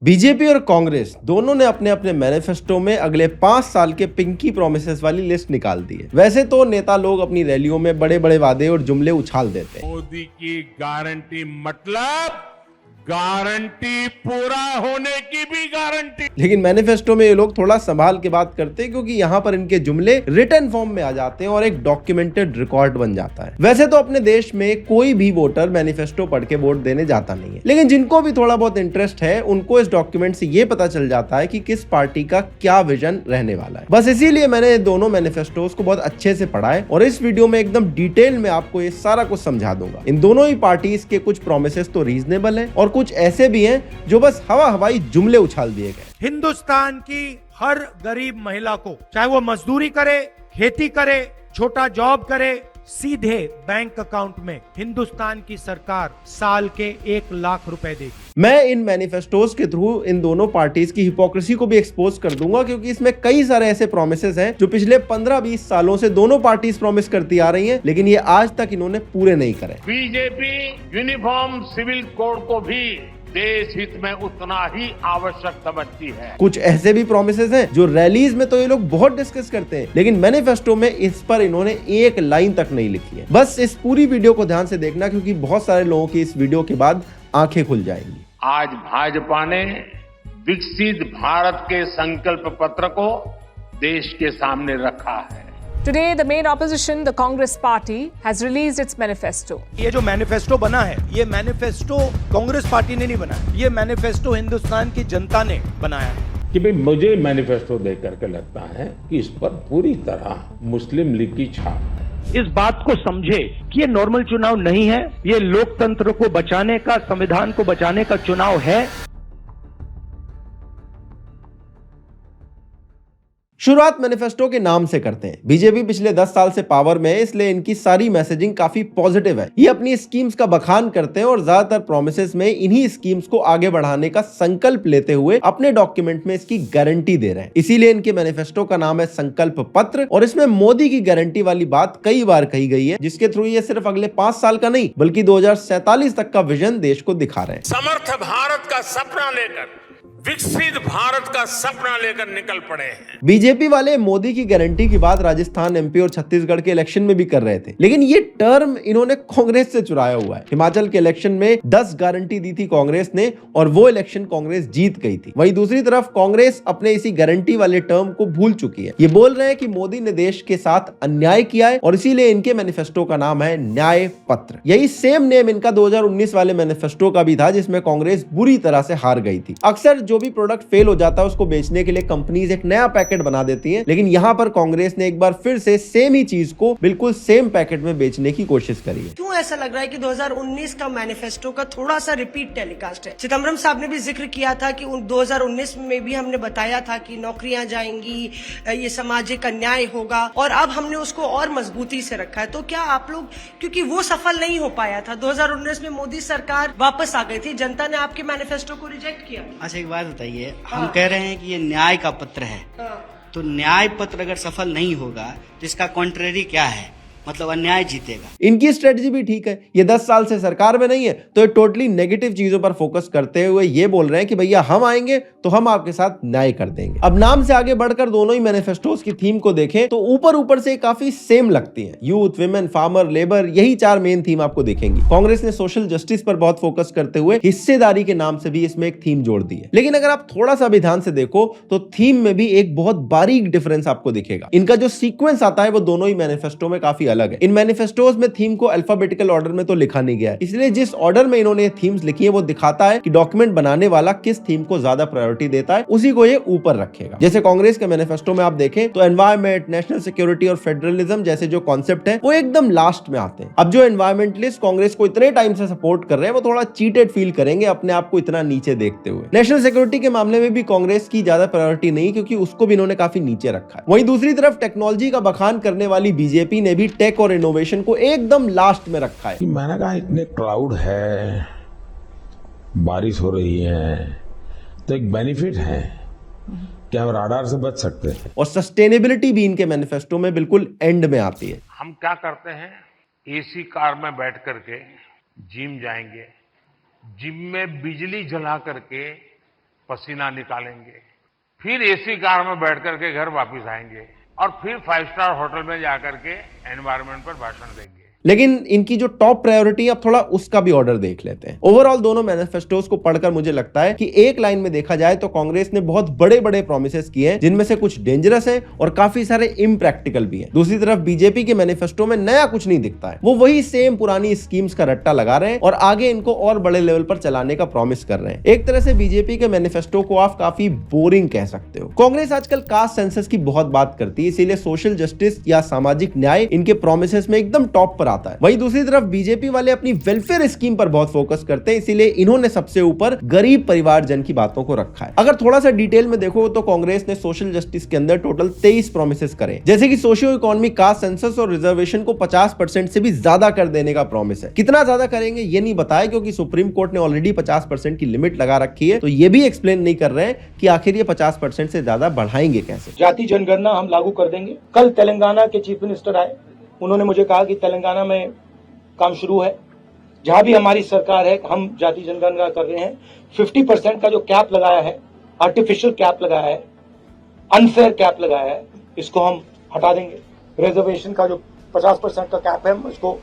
BJP और कांग्रेस दोनों ने अपने अपने मैनिफेस्टो में अगले 5 साल के पिंकी प्रोमिसेस वाली लिस्ट निकाल दी है। वैसे तो नेता लोग अपनी रैलियों में बड़े बड़े वादे और जुमले उछाल देते हैं। मोदी की गारंटी मतलब गारंटी पूरा होने की भी गारंटी। लेकिन मैनिफेस्टो में ये लोग थोड़ा संभाल के बात करते हैं, क्योंकि यहाँ पर इनके जुमले रिटन फॉर्म में आ जाते हैं और एक डॉक्यूमेंटेड रिकॉर्ड बन जाता है। वैसे तो अपने देश में कोई भी वोटर मैनिफेस्टो पढ़ के वोट देने जाता नहीं है, लेकिन जिनको भी थोड़ा बहुत इंटरेस्ट है उनको इस डॉक्यूमेंट से ये पता चल जाता है कि किस पार्टी का क्या विजन रहने वाला है। बस इसीलिए मैंने दोनों मैनिफेस्टोस को बहुत अच्छे से पढ़ा है और इस वीडियो में एकदम डिटेल में आपको ये सारा कुछ समझा दूंगा। इन दोनों ही पार्टीज के कुछ प्रोमिसेस तो रीजनेबल है और कुछ ऐसे भी हैं जो बस हवा हवाई जुमले उछाल दिए गए। हिंदुस्तान की हर गरीब महिला को, चाहे वो मजदूरी करे, खेती करे, छोटा जॉब करे, सीधे बैंक अकाउंट में हिंदुस्तान की सरकार साल के 1 लाख रुपए देगी। मैं इन मैनिफेस्टोस के थ्रू इन दोनों पार्टीज की हिपोक्रेसी को भी एक्सपोज कर दूंगा, क्योंकि इसमें कई सारे ऐसे प्रोमिसेस हैं जो पिछले 15-20 सालों से दोनों पार्टीज प्रॉमिस करती आ रही हैं, लेकिन ये आज तक इन्होंने पूरे नहीं करे। बीजेपी यूनिफॉर्म सिविल कोड को भी देश हित में उतना ही आवश्यक समझती है। कुछ ऐसे भी प्रोमिसेस हैं जो रैलीज में तो ये लोग बहुत डिस्कस करते हैं, लेकिन मैनिफेस्टो में इस पर इन्होंने एक लाइन तक नहीं लिखी है। बस इस पूरी वीडियो को ध्यान से देखना, क्योंकि बहुत सारे लोगों की इस वीडियो के बाद आंखें खुल जाएंगी। आज भाजपा ने विकसित भारत के संकल्प पत्र को देश के सामने रखा है। Today, the main opposition, the Congress Party, has released its manifesto. ये जो मैनिफेस्टो बना है, ये मैनिफेस्टो कांग्रेस पार्टी ने नहीं बनाया, ये मैनिफेस्टो हिंदुस्तान की जनता ने बनाया है। कि भाई मुझे मैनिफेस्टो देख करके लगता है कि इस पर पूरी तरह मुस्लिम लीग की छाप है। इस बात को समझे कि ये नॉर्मल चुनाव नहीं है, ये लोकतंत्र को बचाने का, संविधान को बचाने का चुनाव है। शुरुआत मैनिफेस्टो के नाम से करते हैं। बीजेपी पिछले 10 साल से पावर में है, इसलिए इनकी सारी मैसेजिंग काफी पॉजिटिव है। ये अपनी स्कीम्स का बखान करते हैं और ज्यादातर प्रोमिसेस में इन्हीं स्कीम्स को आगे बढ़ाने का संकल्प लेते हुए अपने डॉक्यूमेंट में इसकी गारंटी दे रहे हैं। इसीलिए इनके मैनिफेस्टो का नाम है संकल्प पत्र और इसमें मोदी की गारंटी वाली बात कई बार कही गई है, जिसके थ्रू ये सिर्फ अगले 5 साल का नहीं बल्कि 2047 तक का विजन देश को दिखा रहे हैं। समर्थ भारत का सपना लेकर, विकसित भारत का सपना लेकर निकल पड़े हैं। बीजेपी वाले मोदी की गारंटी की बात राजस्थान, एमपी और छत्तीसगढ़ के इलेक्शन में भी कर रहे थे, लेकिन ये टर्म इन्होंने कांग्रेस से चुराया हुआ है। हिमाचल के इलेक्शन में 10 गारंटी दी थी कांग्रेस ने और वो इलेक्शन कांग्रेस जीत गई थी। वहीं दूसरी तरफ कांग्रेस अपने इसी गारंटी वाले टर्म को भूल चुकी है। ये बोल रहे हैं कि मोदी ने देश के साथ अन्याय किया है और इसीलिए इनके मैनिफेस्टो का नाम है न्याय पत्र। यही सेम नेम इनका 2019 वाले मैनिफेस्टो का भी था, जिसमें कांग्रेस बुरी तरह से हार गई थी। अक्सर जो भी प्रोडक्ट फेल हो जाता है उसको बेचने के लिए कंपनीज एक नया पैकेट बना देती हैं, लेकिन यहाँ पर कांग्रेस ने एक बार फिर से सेम ही चीज को बिल्कुल सेम पैकेट में बेचने की कोशिश करी है। क्यों ऐसा लग रहा है कि 2019 का मैनिफेस्टो का थोड़ा सा रिपीट टेलीकास्ट है? चिदम्बरम साहब ने भी जिक्र किया था कि 2019 में भी हमने बताया था कि नौकरियां जाएंगी, ये सामाजिक अन्याय होगा, और अब हमने उसको और मजबूती से रखा है। तो क्या आप लोग, क्योंकि वो सफल नहीं हो पाया था, 2019 में मोदी सरकार वापस आ गई थी, जनता ने आपके मैनिफेस्टो को रिजेक्ट किया। अच्छा, एक बात बताइए, हम कह रहे हैं कि ये न्याय का पत्र है, तो न्याय पत्र अगर सफल नहीं होगा तो इसका कॉन्ट्रेरी क्या है? मतलब अन्याय जीतेगा। इनकी स्ट्रेटजी भी ठीक है। ये 10 साल से सरकार में नहीं है, तो ये टोटली नेगेटिव चीजों पर फोकस करते हुए ये बोल रहे हैं कि भैया हम आएंगे तो हम आपके साथ न्याय कर देंगे। अब नाम से आगे बढ़कर दोनों ही मैनिफेस्टोस की थीम को देखें तो ऊपर से काफी सेम लगती है। यूथ, विमेन, फार्मर, लेबर, यही 4 मेन थीम आपको दिखेंगी। कांग्रेस ने सोशल जस्टिस पर बहुत फोकस करते हुए हिस्सेदारी के नाम से भी इसमें एक थीम जोड़ दी है। लेकिन अगर आप थोड़ा सा भी ध्यान से देखो तो थीम में भी एक बहुत बारीक डिफरेंस आपको दिखेगा। इनका जो सीक्वेंस आता है वो दोनों ही मैनिफेस्टो में काफी अलग है। इन मैनिफेस्टोस में थीम को अल्फाबेटिकल ऑर्डर में तो लिखा नहीं गया है, इसलिए जिस ऑर्डर में इन्होंने थीम्स लिखी है वो दिखाता है कि डॉक्यूमेंट बनाने वाला किस थीम को ज्यादा प्रायोरिटी देता है, उसी को ये ऊपर रखेगा। जैसे कांग्रेस के मैनिफेस्टो में आप देखें तो एनवायरमेंट, नेशनल सिक्योरिटी और फेडरलिज्म जैसे जो कॉन्सेप्ट है वो एकदम लास्ट में आते हैं। अब जो एनवायरमेंटलिस्ट कांग्रेस को इतने टाइम से सपोर्ट कर रहे हैं वो थोड़ा चीटेड फील करेंगे अपने आप को इतना नीचे देखते हुए। नेशनल सिक्योरिटी के मामले में भी कांग्रेस की ज्यादा प्रायोरिटी नहीं, क्योंकि उसको भी इन्होंने काफी नीचे रखा है। वहीं दूसरी तरफ टेक्नोलॉजी का बखान करने वाली बीजेपी ने भी टेक और इनोवेशन को एकदम लास्ट में रखा है। मैंने कहा इतने क्लाउड है, बारिश हो रही है, तो एक बेनिफिट है कि हम राडार से बच सकते हैं। और सस्टेनेबिलिटी भी इनके मैनिफेस्टो में बिल्कुल एंड में आती है। हम क्या करते हैं, एसी कार में बैठ करके जिम जाएंगे, जिम में बिजली जला करके पसीना निकालेंगे, फिर एसी कार में बैठ करके घर वापस आएंगे और फिर 5 स्टार होटल में जाकर के एनवायरनमेंट पर भाषण देंगे। लेकिन इनकी जो टॉप प्रायोरिटी अब थोड़ा उसका भी ऑर्डर देख लेते हैं। ओवरऑल दोनों मैनिफेस्टोस को पढ़कर मुझे लगता है कि एक लाइन में देखा जाए तो कांग्रेस ने बहुत बड़े बड़े प्रोमिसेस किए हैं, जिनमें से कुछ डेंजरस हैं और काफी सारे इम्प्रैक्टिकल भी हैं। दूसरी तरफ बीजेपी के मैनिफेस्टो में नया कुछ नहीं दिखता है, वो वही सेम पुरानी स्कीम्स का रट्टा लगा रहे हैं और आगे इनको और बड़े लेवल पर चलाने का प्रॉमिस कर रहे हैं। एक तरह से बीजेपी के मैनिफेस्टो को आप काफी बोरिंग कह सकते हो। कांग्रेस आजकल कास्ट सेंसस की बहुत बात करती है, इसीलिए सोशल जस्टिस या सामाजिक न्याय इनके प्रोमिसेस में एकदम टॉप पर आता है। वहीं दूसरी तरफ बीजेपी वाले अपनी वेलफेयर स्कीम पर बहुत फोकस करते हैं, इसीलिए इन्होंने सबसे ऊपर गरीब परिवारजन की बातों को रखा है। अगर थोड़ा सा डिटेल में देखो तो कांग्रेस ने सोशल जस्टिस के अंदर टोटल 23 प्रोमिसेस करे, जैसे कि सोशियो इकोनॉमिक कास्ट सेंसस और रिजर्वेशन को 50% से भी ज्यादा कर देने का प्रॉमिस है। कितना ज्यादा करेंगे ये नहीं बताया, क्योंकि सुप्रीम कोर्ट ने ऑलरेडी 50% की लिमिट लगा रखी है, तो ये भी एक्सप्लेन नहीं कर रहे हैं कि आखिर ये 50% से ज्यादा बढ़ाएंगे कैसे। जाति जनगणना हम लागू कर देंगे। कल तेलंगाना के चीफ मिनिस्टर आए, उन्होंने मुझे कहा कि तेलंगाना में काम शुरू है, जहां भी हमारी सरकार है हम जाति जनगणना कर रहे हैं। 50% का जो कैप लगाया है, आर्टिफिशियल कैप लगाया है, अनफेयर कैप लगाया है, इसको हम हटा देंगे। रिजर्वेशन का जो 50% का कैप है हम इसको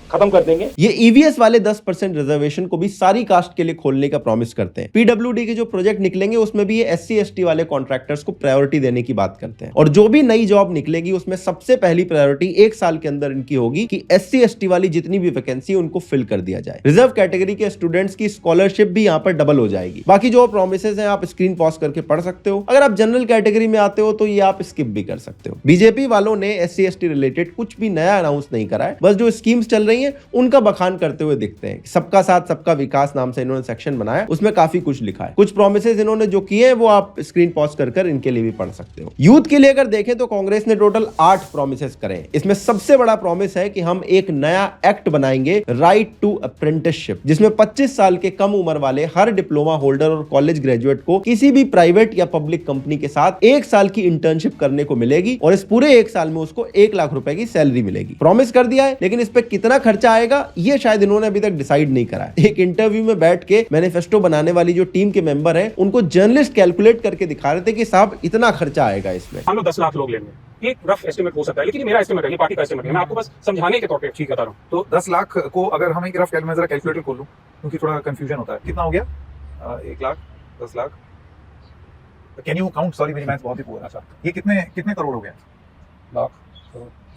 खत्म कर देंगे। ये ईवीएस वाले 10% रिजर्वेशन को भी सारी कास्ट के लिए खोलने का प्रॉमिस करते हैं। पीडब्ल्यूडी के जो प्रोजेक्ट निकलेंगे उसमें भी ये एससी एसटी वाले कॉन्ट्रैक्टर्स को प्रायोरिटी देने की बात करते हैं, और जो भी नई जॉब निकलेगी उसमें सबसे पहली प्रायोरिटी 1 साल के अंदर इनकी होगी कि एससी एसटी वाली जितनी भी वैकेंसी उनको फिल कर दिया जाए। रिजर्व कैटेगरी के स्टूडेंट्स की स्कॉलरशिप भी यहाँ पर डबल हो जाएगी। बाकी जो प्रोमिसेस हैं आप स्क्रीन पॉज करके पढ़ सकते हो। अगर आप जनरल कैटेगरी में आते हो तो ये आप स्किप भी कर सकते हो। बीजेपी वालों ने एससी एसटी रिलेटेड कुछ भी नया अनाउंस नहीं करा है, बस जो स्कीम्स चल रही है उनका बखान करते हुए दिखते हैं। सबका साथ सबका विकास नाम से इन्होंने सेक्शन बनाया, उसमें काफी कुछ लिखा है। कुछ प्रोमिसेस इन्होंने जो किए हैं वो आप स्क्रीन पॉज कर इनके लिए भी पढ़ सकते हो। यूथ के लिए अगर देखें तो कांग्रेस ने टोटल 8 प्रोमिसेस करे हैं। इसमें सबसे बड़ा प्रॉमिस है कि हम एक नया एक्ट बनाएंगे, राइट टू अप्रेंटिसशिप, जिसमें 25 साल के कम उम्र वाले हर डिप्लोमा होल्डर और कॉलेज ग्रेजुएट को किसी भी प्राइवेट या पब्लिक कंपनी के साथ 1 साल की इंटर्नशिप करने को मिलेगी और इस पूरे 1 साल में उसको 1 लाख रुपए की सैलरी मिलेगी। प्रॉमिस कर दिया है, लेकिन इस पे कितना खर्चा आएगा ये शायद इन्होंने अभी तक डिसाइड नहीं करा है। एक इंटरव्यू में बैठ के मैनिफेस्टो बनाने वाली जो टीम के मेंबर हैं उनको जर्नलिस्ट कैलकुलेट करके दिखा रहे थे कि साहब इतना खर्चा आएगा इसमें। हम लोग 10 लाख लोग लेंगे, एक रफ एस्टिमेट हो सकता है, लेकिन ये मेरा एस्टिमेट है, ये पार्टी का एस्टिमेट है, मैं आपको बस समझाने के तौर पे ठीक बता रहा हूँ। तो 10 लाख को अगर हम एक रफ कैलकुलेटर खोल लूं, क्योंकि थोड़ा कंफ्यूजन होता है, कितना हो गया? 1 lakh, 10 lakh, can you count? Sorry मेरी मैथ्स बहुत ही पुअर है। अच्छा, ये कितने करोड़ हो गया? लाख,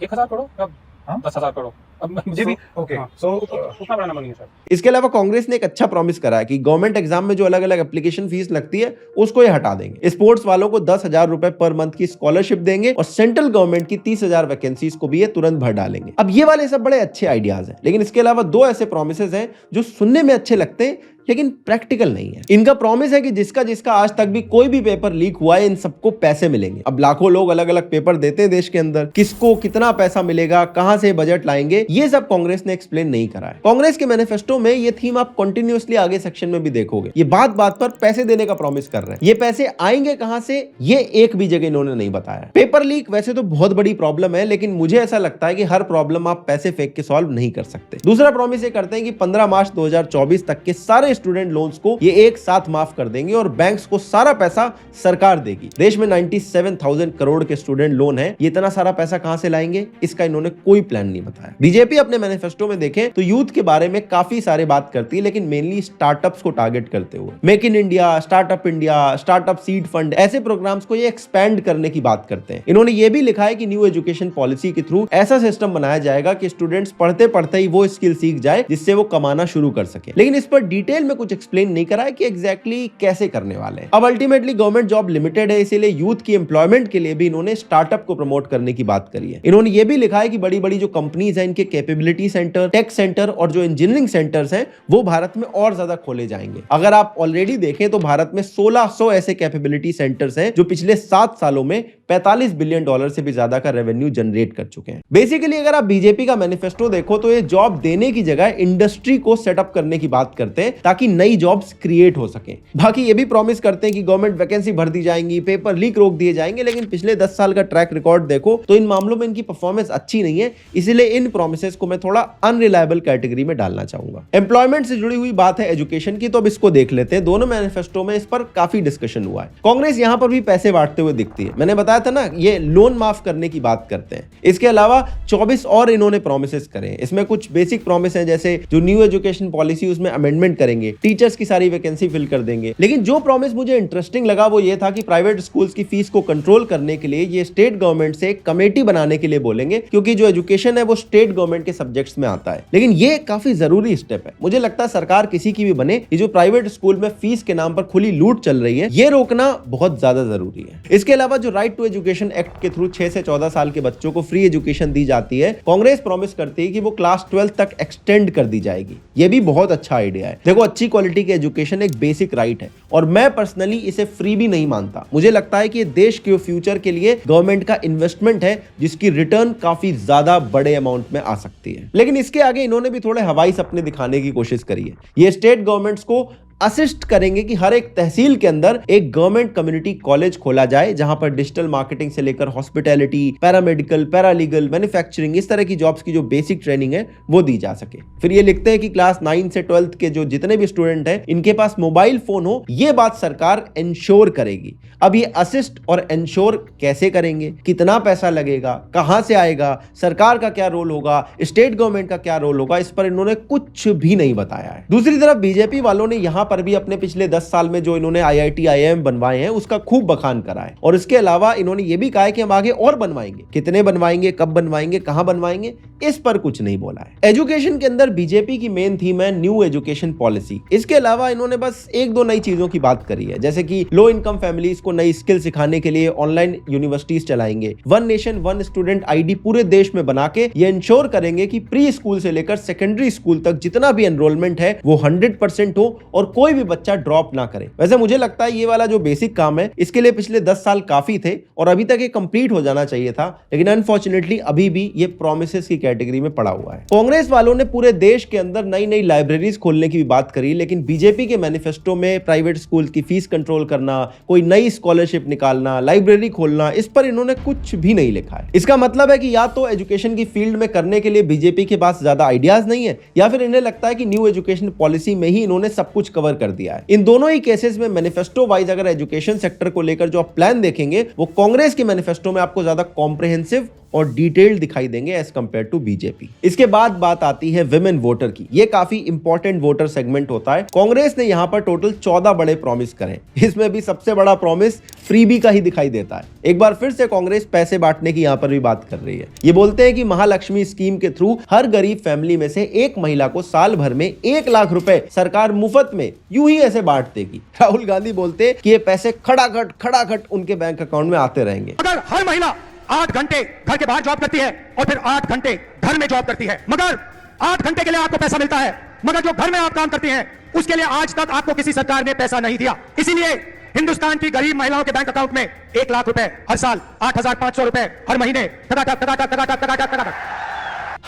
1000 करोड़, अब 10,000 करोड़, अब मुझे भी ओके, सो उतना बड़ा नंबर नहीं है सर। इसके अलावा कांग्रेस ने एक अच्छा प्रॉमिस करा है कि गवर्नमेंट एग्जाम में जो अलग अलग एप्लीकेशन फीस लगती है उसको ये हटा देंगे। स्पोर्ट्स वालों को 10,000 रुपए पर मंथ की स्कॉलरशिप देंगे और सेंट्रल गवर्नमेंट की 30,000 वैकेंसीज को भी ये तुरंत भर डालेंगे। अब ये वाले सब बड़े अच्छे आइडियाज हैं, लेकिन इसके अलावा 2 ऐसे प्रोमिसेस हैं जो सुनने में अच्छे लगते हैं लेकिन प्रैक्टिकल नहीं है। इनका प्रॉमिस है कि जिसका जिसका आज तक भी कोई भी पेपर लीक हुआ है इन सबको पैसे मिलेंगे। अब लाखों लोग अलग अलग पेपर देते हैं देश के अंदर, किसको कितना पैसा मिलेगा, कहां से बजट लाएंगे, ये सब कांग्रेस ने एक्सप्लेन नहीं करा है। कांग्रेस के मैनिफेस्टो में ये थीम आप कंटिन्यूअसली आगे सेक्शन में भी देखोगे। ये बात बात पर पैसे देने का प्रॉमिस कर रहे हैं। ये पैसे आएंगे कहां से ये एक भी जगह इन्होंने नहीं बताया। पेपर लीक वैसे तो बहुत बड़ी प्रॉब्लम है, लेकिन मुझे ऐसा लगता है कि हर प्रॉब्लम आप पैसे फेंक के सॉल्व नहीं कर सकते। दूसरा प्रॉमिस ये करते हैं कि 15 मार्च 2024 तक के सारे स्टूडेंट लोन्स को ये एक साथ माफ कर देंगे और बैंक्स को सारा पैसा सरकार देगी। देश में 97,000 करोड़ के स्टूडेंट लोन है, ये इतना सारा पैसा कहां से लाएंगे इसका इन्होंने कोई प्लान नहीं बताया। बीजेपी अपने मैनिफेस्टो में देखें तो यूथ के बारे में काफी सारे बात करती है, लेकिन मेनली स्टार्टअप्स को टारगेट करते हुए make in India, startup seed fund, ऐसे प्रोग्राम्स को ये एक्सपैंड करने की बात करते हैं। इन्होंने ये भी लिखा है कि न्यू एजुकेशन पॉलिसी के थ्रू ऐसा सिस्टम बनाया जाएगा कि स्टूडेंट्स पढ़ते पढ़ते ही वो स्किल सीख जाए जिससे वो कमाना शुरू कर सके, लेकिन इस पर डिटेल में कुछ एक्सप्लेन नहीं करा है कि एग्जैक्टली कैसे करने वाले हैं। अब अल्टीमेटली गवर्नमेंट जॉब लिमिटेड है, इसीलिए यूथ की एम्प्लॉयमेंट के लिए भी इन्होंने स्टार्टअप को प्रमोट करने की बात करी है। इन्होंने ये भी लिखा है कि बड़ी बड़ी जो कंपनीज हैं इनके कैपेबिलिटी सेंटर, टेक सेंटर और जो इंजीनियरिंग सेंटर्स हैं वो भारत में और ज्यादा खोले जाएंगे। अगर आप ऑलरेडी देखें तो भारत में 1600 ऐसे कैपेबिलिटी सेंटर्स हैं जो पिछले 7 सालों में $45 बिलियन से भी ज्यादा का रेवेन्यू जनरेट कर चुके हैं। बेसिकली अगर आप बीजेपी का मैनिफेस्टो देखो तो ये जॉब देने की जगह इंडस्ट्री को सेटअप करने की बात करते हैं ताकि ताकि नई जॉब्स क्रिएट हो सके। बाकी ये भी प्रॉमिस करते हैं कि गवर्नमेंट वैकेंसी भर दी जाएंगी, पेपर लीक रोक दिए जाएंगे, लेकिन पिछले 10 साल का ट्रैक रिकॉर्ड देखो तो इन मामलों में इनकी परफॉर्मेंस अच्छी नहीं है। इसीलिए इन प्रोमिसेस को मैं थोड़ा अनरिलायबल कैटेगरी में डालना चाहूंगा। एम्प्लॉयमेंट से जुड़ी हुई बात है एजुकेशन की, तो अब इसको देख लेते हैं। दोनों मैनिफेस्टो में इस पर काफी डिस्कशन हुआ है। कांग्रेस यहां पर भी पैसे बांटते हुए दिखती है। मैंने बताया था ना, ये लोन माफ करने की बात करते हैं। इसके अलावा 24 और इन्होंने प्रोमिसेस करे। इसमें कुछ बेसिक प्रोमिस है, जैसे जो न्यू एजुकेशन पॉलिसी उसमें अमेंडमेंट करेंगे, टीचर्स की सारी वैकेंसी फिल कर देंगे। लेकिन जो प्रॉमिस मुझे इंटरेस्टिंग लगा वो ये था कि प्राइवेट स्कूल्स की फीस को कंट्रोल करने के लिए ये स्टेट गवर्नमेंट से एक कमेटी बनाने के लिए बोलेंगे, क्योंकि जो एजुकेशन है वो स्टेट गवर्नमेंट के सब्जेक्ट्स में आता है। लेकिन ये काफी जरूरी स्टेप है। मुझे लगता है सरकार किसी की भी बने, ये जो प्राइवेट स्कूल में फीस के नाम पर खुली लूट चल रही है, ये रोकना बहुत ज्यादा जरूरी है। इसके अलावा जो राइट टू एजुकेशन एक्ट के थ्रू 6 से 14 साल के बच्चों को फ्री एजुकेशन दी जाती है, कांग्रेस प्रॉमिस करती है कि वो क्लास 12 तक एक्सटेंड कर दी जाएगी। ये भी बहुत अच्छा आइडिया है। देखो, अच्छी क्वालिटी की एजुकेशन एक बेसिक राइट है और मैं पर्सनली इसे फ्री भी नहीं मानता। मुझे लगता है कि देश के फ्यूचर के लिए गवर्नमेंट का इन्वेस्टमेंट है, जिसकी रिटर्न काफी ज्यादा बड़े अमाउंट में आ सकती है। लेकिन इसके आगे इन्होंने भी थोड़े हवाई सपने दिखाने की कोशिश करी है। ये स्टेट गवर्नमेंट्स को असिस्ट करेंगे कि हर एक तहसील के अंदर एक गवर्नमेंट कम्युनिटी कॉलेज खोला जाए, जहां पर डिजिटल मार्केटिंग से लेकर हॉस्पिटैलिटी, पैरामेडिकल, पैरालीगल, मैन्युफैक्चरिंग, इस तरह की जॉब्स की जो बेसिक ट्रेनिंग है वो दी जा सके। फिर ये लिखते हैं कि क्लास 9 से 12 के जो जितने भी स्टूडेंट हैं, इनके पास मोबाइल फोन हो, ये बात सरकार इंश्योर करेगी। अब ये असिस्ट और इंश्योर कैसे करेंगे, कितना पैसा लगेगा, कहां से आएगा, सरकार का क्या रोल होगा, स्टेट गवर्नमेंट का क्या रोल होगा, इस पर इन्होंने कुछ भी नहीं बताया है। दूसरी तरफ बीजेपी वालों ने यहां पर भी अपने पिछले 10 साल में जो इन्होंने IIT IIM बनवाए हैं उसका खूब बखान करा है। और इसके अलावा इन्होंने ये भी कहा है कि हम आगे और बनवाएंगे। कितने बनवाएंगे, कब बनवाएंगे, कहां बनवाएंगे, इस पर कुछ नहीं बोला है। एजुकेशन के अंदर बीजेपी की मेन थीम है न्यू एजुकेशन पॉलिसी। इसके अलावा इन्होंने बस 1-2 नई चीजों की बात करी है, जैसे कि लो इनकम फैमिलीज को नई स्किल सिखाने के लिए ऑनलाइन यूनिवर्सिटीज चलाएंगे। 1 नेशन 1 स्टूडेंट ID पूरे देश में बना के ये इंश्योर करेंगे कि प्री स्कूल से लेकर सेकेंडरी स्कूल तक जितना भी एनरोलमेंट है वो 100% हो और कोई भी बच्चा ड्रॉप ना करे। वैसे मुझे लगता है ये वाला जो बेसिक काम है, इसके लिए पिछले 10 साल काफी थे और अभी तक ये कंप्लीट हो जाना चाहिए था, लेकिन अनफॉर्चुनेटली अभी भी ये प्रोमिसेस की कैटेगरी में पड़ा हुआ है। कांग्रेस वालों ने पूरे देश के अंदर नई नई लाइब्रेरीज खोलने की भी बात करी, लेकिन बीजेपी के मैनिफेस्टो में प्राइवेट स्कूल की फीस कंट्रोल करना, कोई नई स्कॉलरशिप निकालना, लाइब्रेरी खोलना, इस पर इन्होंने कुछ भी नहीं लिखा है। इसका मतलब है कि या तो एजुकेशन की फील्ड में करने के लिए बीजेपी के पास ज्यादा आइडियाज नहीं है, या फिर इन्हें लगता है कि न्यू एजुकेशन पॉलिसी में ही इन्होंने सब कुछ कवर कर दिया है। इन दोनों ही केसेस में मैनिफेस्टो वाइज अगर एजुकेशन सेक्टर को लेकर जो आप प्लान देखेंगे, वो कांग्रेस के मैनिफेस्टो में आपको ज्यादा कॉम्प्रिहेंसिव और डिटेल्ड दिखाई देंगे एज कंपेयर टू बीजेपी। इसके बाद बात आती है विमेन वोटर की। ये काफी इंपॉर्टेंट वोटर सेगमेंट होता है। कांग्रेस ने यहां पर टोटल 14 बड़े प्रॉमिस करे। इसमें भी सबसे बड़ा प्रॉमिस फ्रीबी का ही दिखाई देता है। एक बार फिर से कांग्रेस पैसे बांटने की यहां पर भी बात कर रही है। ये बोलते हैं कि महालक्ष्मी स्कीम के थ्रू हर गरीब फैमिली में से एक महिला को साल भर में 1 लाख रुपए सरकार मुफ्त में यूं ही ऐसे बांट देगी। राहुल गांधी बोलते कि ये पैसे खड़ाखट उनके बैंक अकाउंट में आते रहेंगे। अगर हर महिला 8 घंटे घर के बाहर जॉब करती है और फिर 8 घंटे घर में जॉब करती है, मगर 8 घंटे के लिए आपको पैसा मिलता है, मगर जो घर में आप काम करती हैं उसके लिए आज तक आपको किसी सरकार ने पैसा नहीं दिया। इसीलिए हिंदुस्तान की गरीब महिलाओं के बैंक अकाउंट में 1 लाख रुपए हर साल, 8,500 रुपए हर महीने,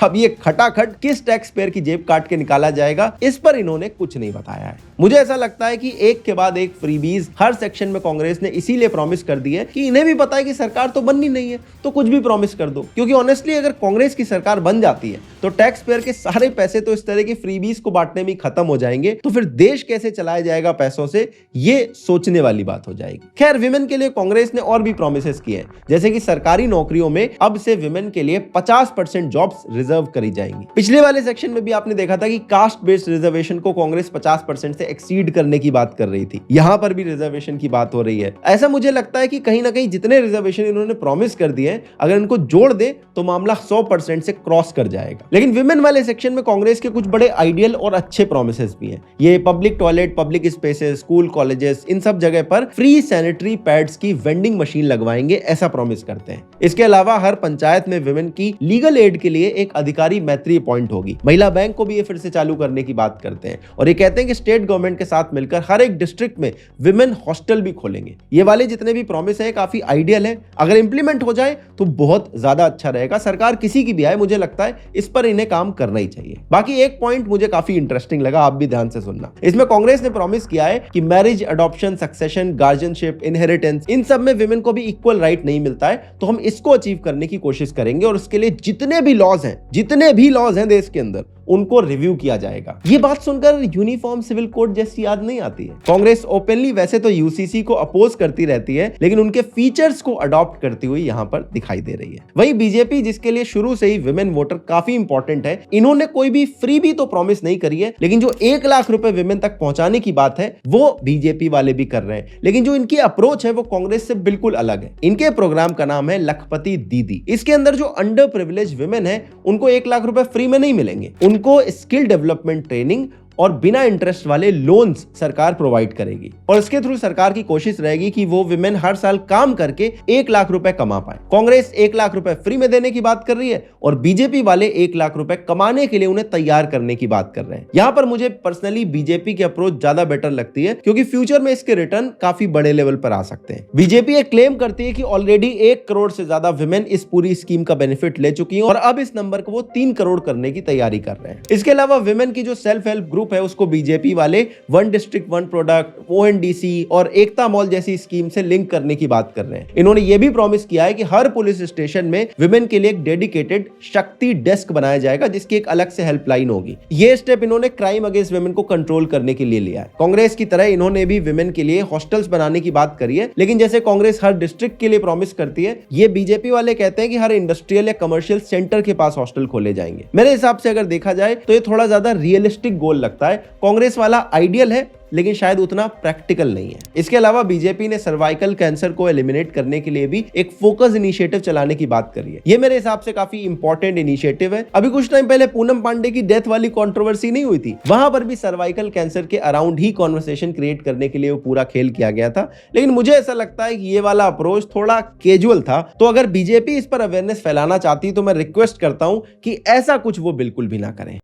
अब ये खटाखट किस टैक्स पेयर की जेब काट के निकाला जाएगा, इस पर इन्होंने कुछ नहीं बताया है। मुझे ऐसा लगता है कि एक के बाद एक फ्रीबीज हर सेक्शन में कांग्रेस ने इसीलिए प्रॉमिस कर दी है कि इन्हें भी पता है कि सरकार तो बननी नहीं है, तो कुछ भी प्रॉमिस कर दो। क्योंकि ऑनेस्टली अगर कांग्रेस की सरकार बन जाती है तो टैक्स पेयर के सारे पैसे तो इस तरह की फ्रीबीज को बांटने में खत्म हो जाएंगे, तो फिर देश कैसे चलाया जाएगा पैसों से, ये सोचने वाली बात हो जाएगी। खैर, विमेन के लिए कांग्रेस ने और भी प्रॉमिसेस किए, जैसे कि सरकारी नौकरियों में अब से विमेन के लिए 50% जॉब्स रिजर्व करी जाएंगी। पिछले वाले सेक्शन में भी आपने देखा था कि कास्ट बेस्ड रिजर्वेशन को कांग्रेस 50% से एक्सीड करने की बात कर रही थी। यहां पर भी रिजर्वेशन की बात हो रही है। ऐसा मुझे लगता है कि कहीं ना कहीं जितने रिजर्वेशन इन्होंने प्रॉमिस कर दिए हैं, अगर इनको जोड़ दे तो मामला 100% से क्रॉस कर जाएगा। लेकिन विमेन वाले सेक्शन में कांग्रेस के कुछ बड़े आइडियल और अच्छे प्रॉमिसेस भी हैं। ये public toilet, public spaces, school, colleges, इन सब जगह पर फ्री सैनिटरी पैड्स की वेंडिंग मशीन लगवाएंगे, ऐसा प्रॉमिस करते हैं। इसके अलावा हर पंचायत में विमेन की लीगल एड के लिए एक अधिकारी मैत्री अपॉइंट होगी। महिला बैंक को भी ये फिर से चालू करने की बात करते हैं और ये कहते हैं कि स्टेट गवर्नमेंट के साथ मिलकर हर एक डिस्ट्रिक्ट में विमेन हॉस्टल भी खोलेंगे। ये वाले जितने भी प्रॉमिस है काफी आइडियल है, अगर इंप्लीमेंट हो जाए तो बहुत ज्यादा अच्छा रहेगा। सरकार किसी की भी आए, मुझे लगता है इस पर इन्हें काम करना ही चाहिए। बाकी एक पॉइंट मुझे काफी इंटरेस्टिंग लगा, आप भी ध्यान से सुनना। इसमें कांग्रेस ने प्रॉमिस किया है कि marriage, adoption, succession, guardianship, inheritance, इन सब में विमेन को भी इक्वल राइट नहीं मिलता है, तो हम इसको अचीव करने की कोशिश करेंगे और उसके लिए जितने भी लॉज हैं देश के अंदर उनको रिव्यू किया जाएगा। ये बात सुनकर यूनिफॉर्म सिविल कोड जैसी याद नहीं आती है। कांग्रेस ओपनली वैसे तो यूसीसी को अपोज करती रहती है, लेकिन उनके फीचर्स को अडॉप्ट करती हुई यहां पर दिखाई दे रही है। वहीं बीजेपी, जिसके लिए शुरू से ही विमेन वोटर काफी इंपॉर्टेंट है, इन्होंने कोई भी फ्री भी तो प्रॉमिस नहीं करी है, लेकिन जो 1 लाख रुपए विमेन तक पहुंचाने की बात है वो बीजेपी वाले भी कर रहे हैं। लेकिन जो इनकी अप्रोच है वो कांग्रेस से बिल्कुल अलग है। इनके प्रोग्राम का नाम है लखपति दीदी। इसके अंदर जो अंडर प्रिविलेज विमेन है उनको 1 लाख रुपए फ्री में नहीं मिलेंगे, उनको स्किल डेवलपमेंट ट्रेनिंग और बिना इंटरेस्ट वाले लोन्स सरकार प्रोवाइड करेगी और इसके थ्रू सरकार की कोशिश रहेगी कि वो विमेन हर साल काम करके 1 लाख रुपए कमा पाए। कांग्रेस 1 लाख रुपए फ्री में देने की बात कर रही है और बीजेपी वाले 1 लाख रुपए कमाने के लिए उन्हें तैयार करने की बात कर रहे हैं। यहां पर मुझे पर्सनली बीजेपी की अप्रोच ज्यादा बेटर लगती है, क्योंकि फ्यूचर में इसके रिटर्न काफी बड़े लेवल पर आ सकते हैं। बीजेपी एक क्लेम करती है कि ऑलरेडी 1 करोड़ से ज्यादा विमेन इस पूरी स्कीम का बेनिफिट ले चुकी हैं और अब इस नंबर को वो 3 करोड़ करने की तैयारी कर रहे हैं। इसके अलावा विमेन की जो सेल्फ हेल्प ग्रुप है उसको बीजेपी वाले 1 डिस्ट्रिक्ट 1 प्रोडक्ट, ONDC और एकता मॉल जैसी स्कीम से लिंक करने की बात कर रहे हैं। इन्होंने यह भी प्रॉमिस किया है कि हर पुलिस स्टेशन में विमेन के लिए एक डेडिकेटेड शक्ति डेस्क बनाया जाएगा, जिसकी एक अलग से हेल्पलाइन होगी। यह स्टेप इन्होंने क्राइम अगेंस्ट विमेन को कंट्रोल करने के लिए लिया है। कांग्रेस की तरह इन्होंने भी विमेन के लिए हॉस्टल्स बनाने की बात करी है, लेकिन जैसे कांग्रेस हर डिस्ट्रिक्ट के लिए प्रॉमिस करती है, ये बीजेपी वाले कहते हैं कि हर इंडस्ट्रियल या कमर्शियल सेंटर के पास हॉस्टल खोले जाएंगे। मेरे हिसाब से अगर देखा जाए तो ये थोड़ा ज्यादा रियलिस्टिक गोल लगता है। कांग्रेस वाला आइडियल है लेकिन शायद उतना प्रैक्टिकल नहीं है। इसके अलावा बीजेपी ने सर्वाइकल कैंसर को एलिमिनेट करने के लिए भी एक फोकस इनिशिएटिव चलाने की बात करी है। ये मेरे हिसाब से काफी इंपॉर्टेंट इनिशिएटिव है। अभी कुछ टाइम पहले पूनम पांडे की डेथ वाली कंट्रोवर्सी नहीं हुई थी, वहां पर भी सर्वाइकल कैंसर के अराउंड ही कॉन्वर्सेशन क्रिएट करने के लिए वो पूरा खेल किया गया था। लेकिन मुझे ऐसा लगता है कि ये वाला अप्रोच थोड़ा कैजुअल था, तो अगर बीजेपी इस पर अवेयरनेस फैलाना चाहती तो मैं रिक्वेस्ट करता हूं कि ऐसा कुछ वो बिल्कुल भी ना करें।